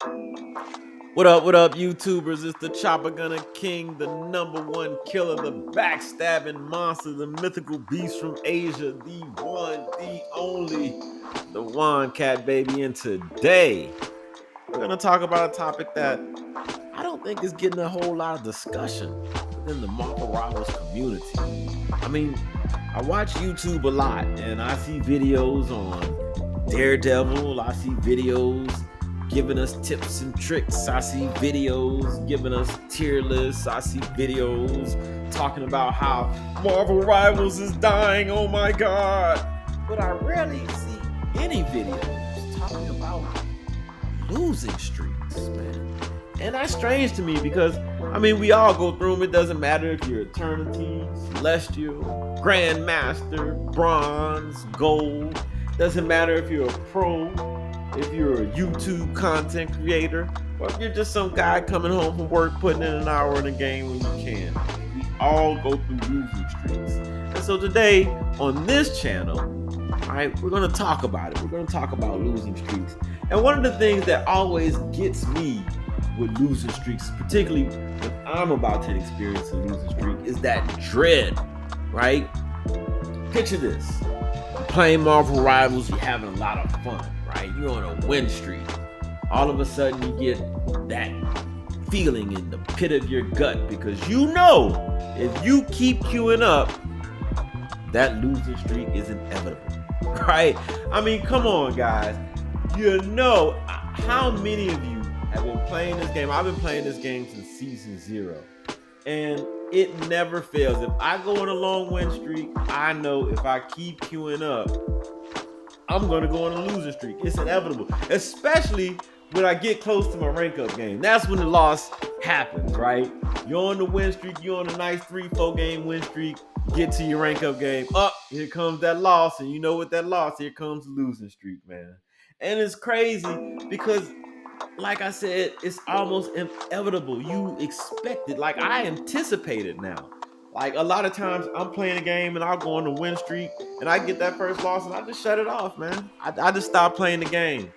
What up, YouTubers? It's the Chopper Gunner King, the #1 killer, the backstabbing monster, the mythical beast from Asia, the one, the only, the Juan Cat Baby. And today, we're gonna talk about a topic that I don't think is getting a whole lot of discussion within the Marvel Rivals community. I mean, I watch YouTube a lot, and I see videos on Daredevil. I see videos giving us tips and tricks. I see videos giving us tier lists. I see videos talking about how Marvel Rivals is dying. Oh my God. But I rarely see any videos talking about losing streaks, man. And that's strange to me because, I mean, we all go through them. It doesn't matter if you're Eternity, Celestial, Grandmaster, Bronze, Gold. Doesn't matter if you're a pro, if you're a YouTube content creator, or if you're just some guy coming home from work putting in an hour in a game when you can. We all go through losing streaks. And so today on this channel, all right, we're going to talk about it. We're going to talk about losing streaks. And one of the things that always gets me with losing streaks, particularly when I'm about to experience a losing streak, is that dread, right? Picture this. You're playing Marvel Rivals, you're having a lot of fun, right? You're on a win streak. All of a sudden you get that feeling in the pit of your gut because you know if you keep queuing up, that losing streak is inevitable, right? I mean, come on, guys. You know, how many of you have been playing this game? I've been playing this game since season 0, and it never fails. If I go on a long win streak, I know if I keep queuing up, I'm going to go on a losing streak. It's inevitable, especially when I get close to my rank up game. That's when the loss happens, right? You're on the win streak. You're on a nice 3-4 game win streak. Get to your rank up game. Here comes that loss. And you know what that loss, here comes the losing streak, man. And it's crazy because, like I said, it's almost inevitable. You expect it. Like, I anticipate it now. Like, a lot of times I'm playing a game and I'll go on the win streak and I get that first loss and I just shut it off, man. I just stop playing the game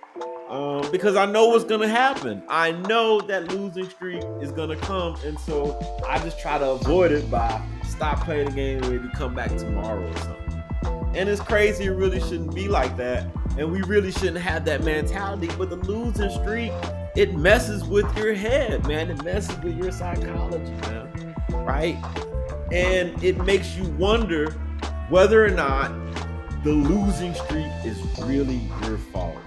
because I know what's going to happen. I know that losing streak is going to come. And so I just try to avoid it by stop playing the game and maybe come back tomorrow or something. And it's crazy. It really shouldn't be like that. And we really shouldn't have that mentality. But the losing streak, it messes with your head, man. It messes with your psychology, man. Right? And it makes you wonder whether or not the losing streak is really your fault.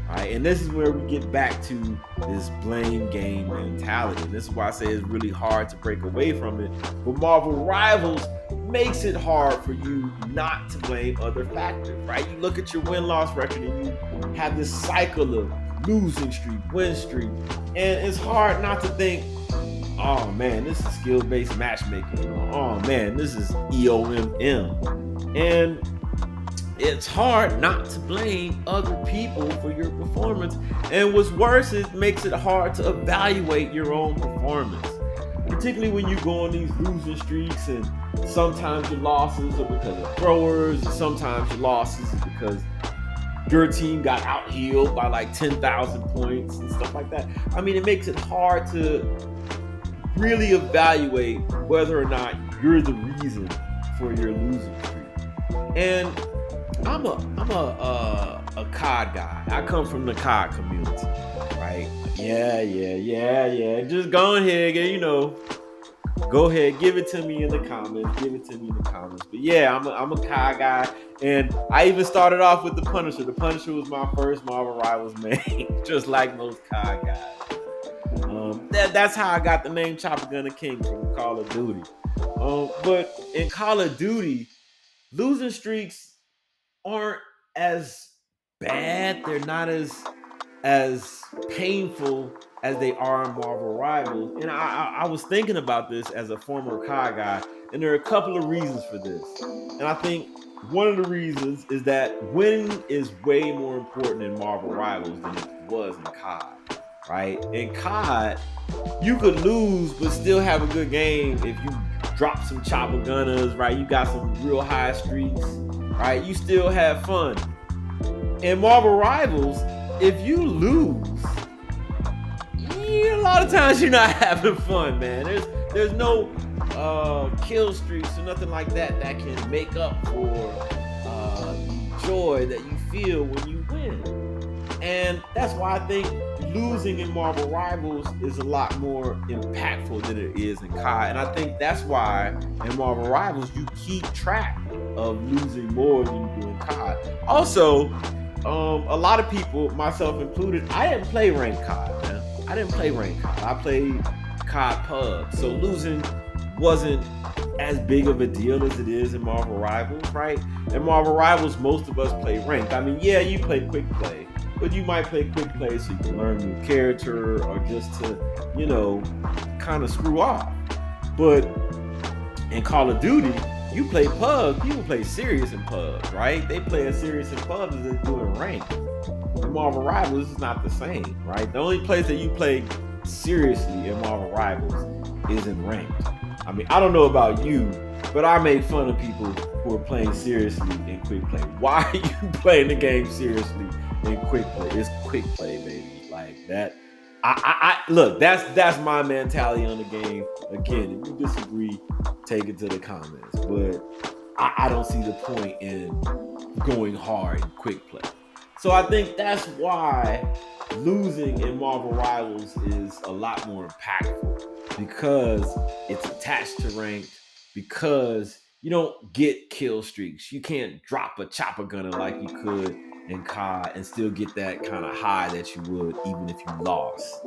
Right? And this is where we get back to this blame game mentality. And this is why I say it's really hard to break away from it. But Marvel Rivals makes it hard for you not to blame other factors, right? You look at your win-loss record and you have this cycle of losing streak, win streak, and it's hard not to think, oh man, this is skill-based matchmaking. Oh man, this is EOMM. And it's hard not to blame other people for your performance. And what's worse, it makes it hard to evaluate your own performance. Particularly when you go on these losing streaks and sometimes your losses are because of throwers, and sometimes your losses is because your team got out-healed by like 10,000 points and stuff like that. I mean, it makes it hard to really evaluate whether or not you're the reason for your losing streak. And I'm a COD guy. I come from the COD community, right? Yeah. Just go ahead, go ahead, give it to me in the comments. But yeah, I'm a COD guy, and I even started off with the Punisher. The Punisher was my first Marvel Rivals main, just like most COD guys. That's how I got the name Chopper Gunner King from Call of Duty. But in Call of Duty, losing streaks aren't as bad. They're not as painful as they are in Marvel Rivals. And I was thinking about this as a former COD guy, and there are a couple of reasons for this. And I think one of the reasons is that winning is way more important in Marvel Rivals than it was in COD, right? In COD, you could lose but still have a good game if you drop some chopper gunners, right? You got some real high streaks, right? You still have fun. In Marvel Rivals, if you lose, a lot of times you're not having fun, man. There's no kill streaks or nothing like that that can make up for the joy that you feel when you win. And that's why I think losing in Marvel Rivals is a lot more impactful than it is in COD. And I think that's why in Marvel Rivals you keep track of losing more than you do in COD. Also, a lot of people, myself included, I didn't play ranked COD, man. I didn't play ranked COD. I played COD pub. So losing wasn't as big of a deal as it is in Marvel Rivals, right? In Marvel Rivals, most of us play ranked. I mean, yeah, you play quick play, but you might play quick play so you can learn a new character or just to, you know, kind of screw off. But in Call of Duty, you play pubs. People play serious in pubs, right? They play as serious in pubs as they do in ranked. In Marvel Rivals, it's not the same, right? The only place that you play seriously in Marvel Rivals is in ranked. I mean, I don't know about you, but I make fun of people who are playing seriously in quick play. Why are you playing the game seriously in quick play? It's quick play, baby. Like that. I look, that's my mentality on the game. Again, if you disagree, take it to the comments. But I don't see the point in going hard in quick play. So I think that's why losing in Marvel Rivals is a lot more impactful, because it's attached to ranked, because you don't get kill streaks. You can't drop a chopper gunner like you could in COD and still get that kind of high that you would even if you lost.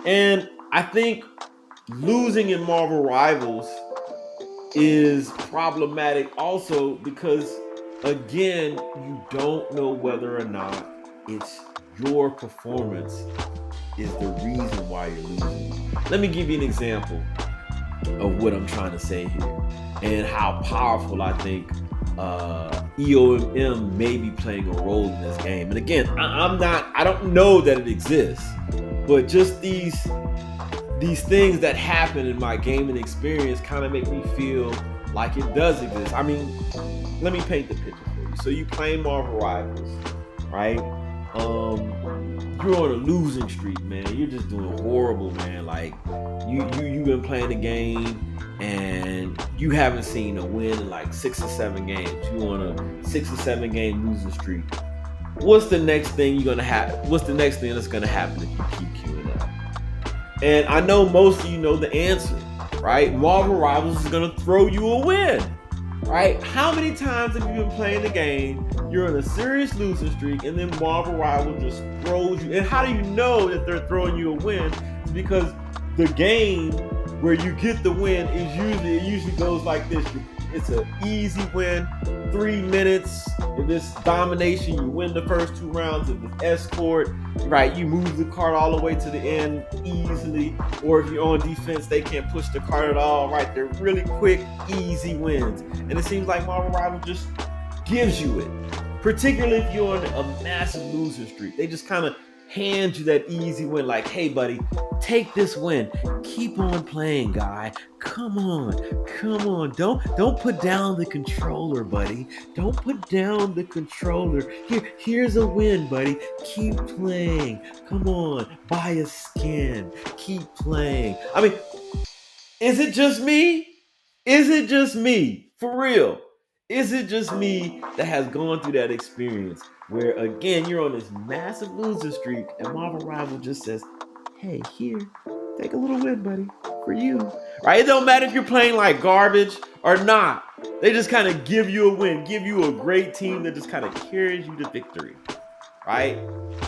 And I think losing in Marvel Rivals is problematic also because, again, you don't know whether or not it's your performance is the reason why you're losing. Let me give you an example of what I'm trying to say here and how powerful I think EOM may be playing a role in this game. And again, I don't know that it exists, but just these things that happen in my gaming experience kind of make me feel like it does exist. I mean, let me paint the picture for you. So you play Marvel Rivals, right? You're on a losing streak, man. You're just doing horrible, man. Like you've been playing the game and you haven't seen a win in like 6 or 7 games. You on a 6 or 7 game losing streak. What's the next thing you're gonna have? What's the next thing that's gonna happen if you keep queuing up? And I know most of you know the answer, right? Marvel Rivals is gonna throw you a win, right? How many times have you been playing the game, you're on a serious losing streak, and then Marvel Rivals just throws you? And how do you know that they're throwing you a win? It's because the game where you get the win is usually goes like this. It's an easy win, 3 minutes. If it's domination, you win the first 2 rounds. If it's escort, right, you move the card all the way to the end easily. Or if you're on defense, they can't push the card at all, right? They're really quick, easy wins. And it seems like Marvel Rival just gives you it. Particularly if you're on a massive losing streak. They just kind of hand you that easy win, like, hey buddy, take this win, keep on playing, guy, come on, don't put down the controller, buddy, don't put down the controller, here's a win, buddy, keep playing, come on, buy a skin, keep playing. I mean, is it just me? For real? Is it just me that has gone through that experience where, again, you're on this massive losing streak and Marvel Rival just says, hey, here, take a little win, buddy, for you, right? It don't matter if you're playing like garbage or not. They just kind of give you a win, give you a great team that just kind of carries you to victory, right?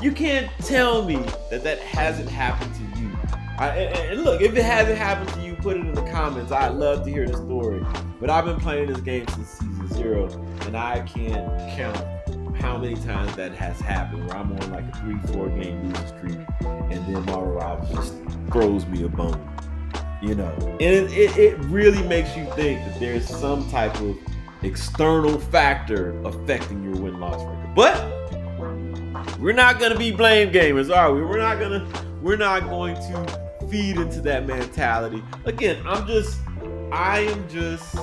You can't tell me that hasn't happened to you. And look, if it hasn't happened to you, put it in the comments. I'd love to hear the story. But I've been playing this game since season 0, and I can't count how many times that has happened where I'm on like a 3-4 game losing streak, and then Marvel Rivals just throws me a bone, you know. And it really makes you think that there's some type of external factor affecting your win-loss record. But we're not gonna be blame gamers, are we? We're not going to feed into that mentality. Again, I am just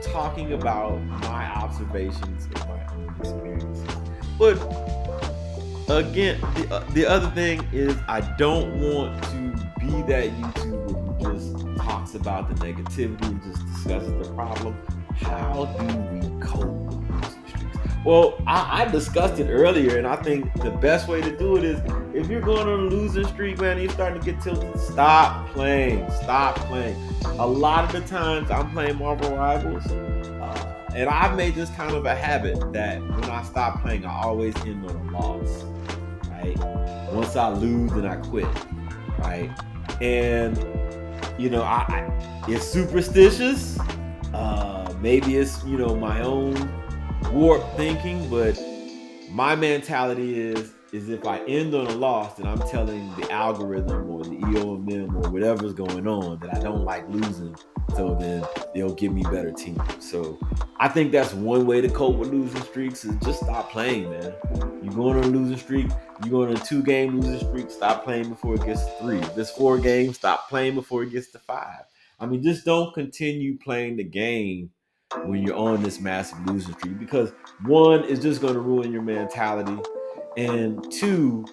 talking about my observations and my own experiences. But again, the other thing is I don't want to be that YouTuber who just talks about the negativity and just discusses the problem. How do we cope with losing streaks? Well, I discussed it earlier, and I think the best way to do it is if you're going on a losing streak, man, and you're starting to get tilted, stop playing. Stop playing. A lot of the times I'm playing Marvel Rivals, and I've made this kind of a habit that when I stop playing, I always end on a loss. Right? Once I lose, then I quit. Right? And it's superstitious. Maybe it's my own warped thinking, but my mentality is if I end on a loss, then I'm telling the algorithm or the EOMM or whatever's going on that I don't like losing. So then they'll give me better teams. So I think that's one way to cope with losing streaks is just stop playing, man. You're going on a losing streak, you're going on a 2-game losing streak, stop playing before it gets to 3. If it's 4 games, stop playing before it gets to 5. I mean, just don't continue playing the game when you're on this massive losing streak because 1 is just going to ruin your mentality, and 2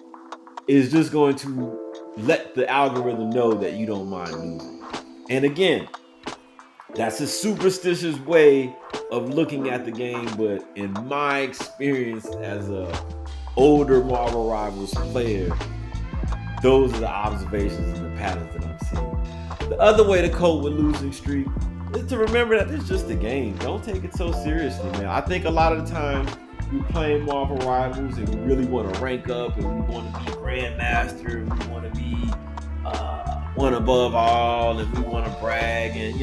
is just going to let the algorithm know that you don't mind losing. And again, that's a superstitious way of looking at the game, but in my experience as a older Marvel Rivals player, those are the observations and the patterns that I'm seeing. The other way to cope with losing streak is to remember that it's just a game. Don't take it so seriously, man. I think a lot of the times we're playing Marvel Rivals and we really want to rank up and we want to be Grandmaster and we want to be one above all and we want to brag and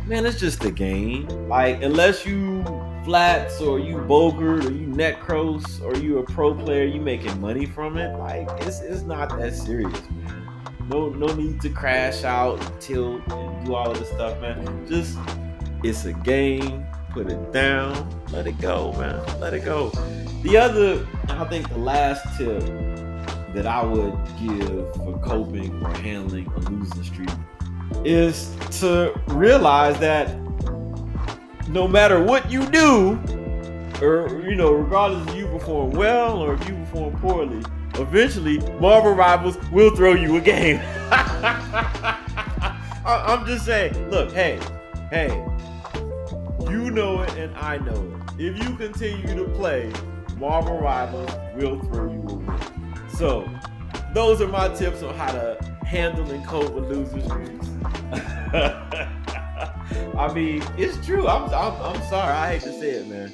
man, it's just a game. Like, unless you flats or you bogart or you necros or you a pro player, you making money from it. Like, it's not that serious, man. No need to crash out and tilt and do all of this stuff, man. Just it's a game. Put it down. Let it go, man. Let it go. I think the last tip that I would give for coping or handling a losing streak is to realize that no matter what you do, or regardless if you perform well or if you perform poorly, eventually Marvel Rivals will throw you a game. I'm just saying, look, hey, you know it and I know it. If you continue to play, Marvel Rivals will throw you a win. So those are my tips on how to handle and cope with losing streaks. I mean, it's true. I'm sorry. I hate to say it, man.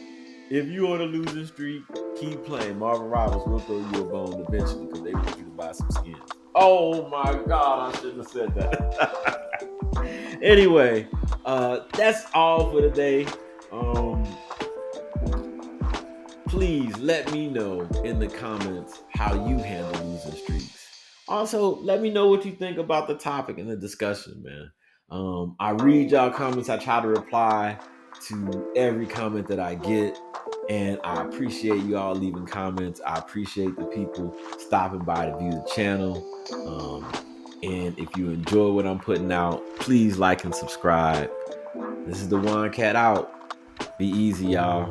If you on a losing streak, keep playing. Marvel Rivals will throw you a bone eventually because they want you to buy some skins. Oh my God, I shouldn't have said that. Anyway, that's all for today. Please let me know in the comments how you handle losing streaks. Also, let me know what you think about the topic and the discussion, man. I read y'all comments. I try to reply to every comment that I get. And I appreciate you all leaving comments. I appreciate the people stopping by to view the channel. And if you enjoy what I'm putting out, please like and subscribe. This is the One Cat out. Be easy, y'all.